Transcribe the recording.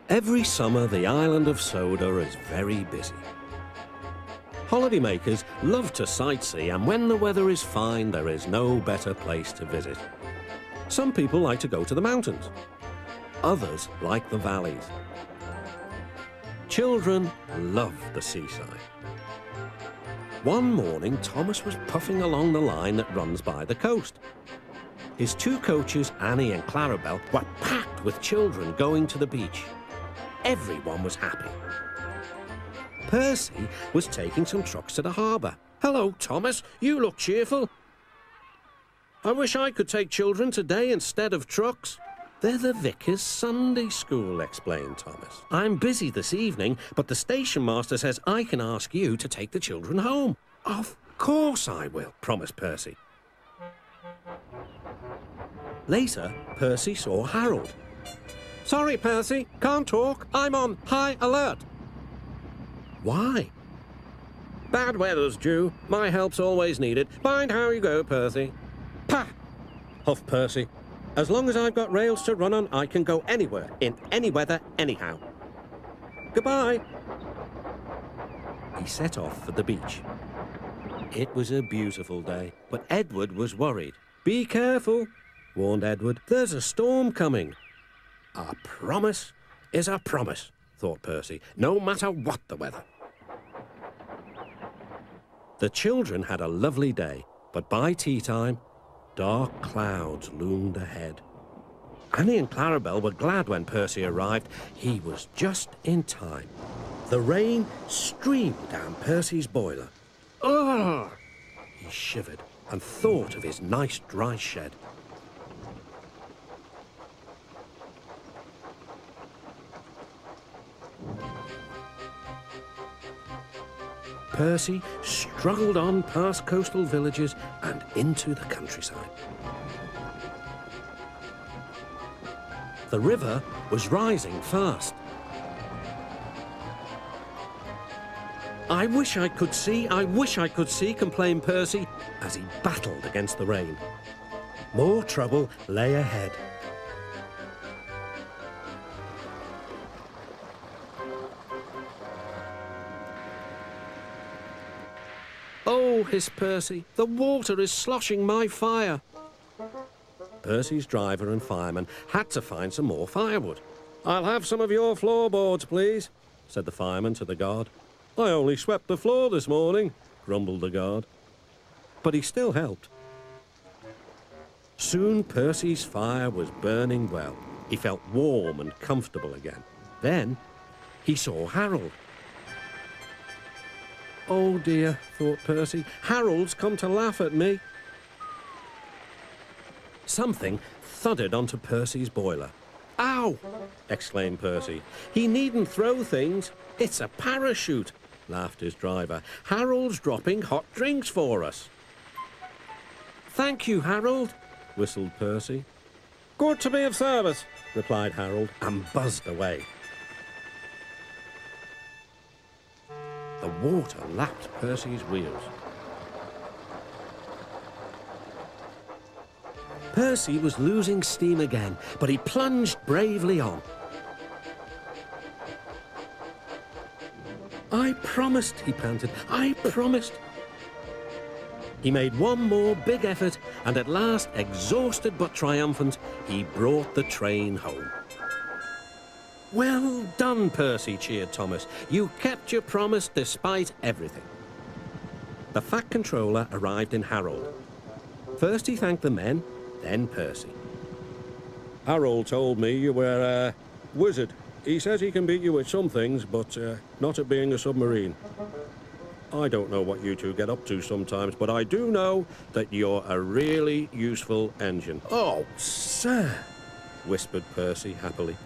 Every summer, the island of Soda is very busy. Holidaymakers love to sightsee, and when the weather is fine, there is no better place to visit. Some people like to go to the mountains. Others like the valleys. Children love the seaside. One morning, Thomas was puffing along the line that runs by the coast. His two coaches, Annie and Clarabel, were packed with children going to the beach. Everyone was happy. Percy was taking some trucks to the harbour. "Hello, Thomas. You look cheerful." "I wish I could take children today instead of trucks." "They're the Vicar's Sunday School," explained Thomas. "I'm busy this evening, but the station master says I can ask you to take the children home." "Of course I will," promised Percy. Later, Percy saw Harold. "Sorry, Percy, can't talk. I'm on high alert." "Why?" "Bad weather's due. My help's always needed. Mind how you go, Percy." "Pah!" huffed Percy. "As long as I've got rails to run on, I can go anywhere, in any weather, anyhow. Goodbye." He set off for the beach. It was a beautiful day, but Edward was worried. "Be careful," warned Edward. "There's a storm coming." "A promise is a promise," thought Percy, "no matter what the weather." The children had a lovely day, but by tea time, dark clouds loomed ahead. Annie and Clarabel were glad when Percy arrived. He was just in time. The rain streamed down Percy's boiler. Ugh! He shivered and thought of his nice dry shed. Percy struggled on past coastal villages and into the countryside. The river was rising fast. I wish I could see, complained Percy as he battled against the rain. More trouble lay ahead. "Oh," hissed Percy, "the water is sloshing my fire." Percy's driver and fireman had to find some more firewood. "I'll have some of your floorboards, please," said the fireman to the guard. "I only swept the floor this morning," grumbled the guard. But he still helped. Soon Percy's fire was burning well. He felt warm and comfortable again. Then he saw Harold. "Oh dear," thought Percy, "Harold's come to laugh at me." Something thudded onto Percy's boiler. "Ow!" exclaimed Percy. "He needn't throw things. It's a parachute," laughed his driver. "Harold's dropping hot drinks for us." "Thank you, Harold," whistled Percy. "Good to be of service," replied Harold, and buzzed away. The water lapped Percy's wheels. Percy was losing steam again, but he plunged bravely on. "I promised," he panted. "I promised." He made one more big effort, and at last, exhausted but triumphant, he brought the train home. "Well done, Percy," cheered Thomas. "You kept your promise despite everything." The Fat Controller arrived in Harold. First he thanked the men, then Percy. "Harold told me you were a wizard. He says he can beat you at some things, but not at being a submarine. I don't know what you two get up to sometimes, but I do know that you're a really useful engine." "Oh, sir," whispered Percy happily.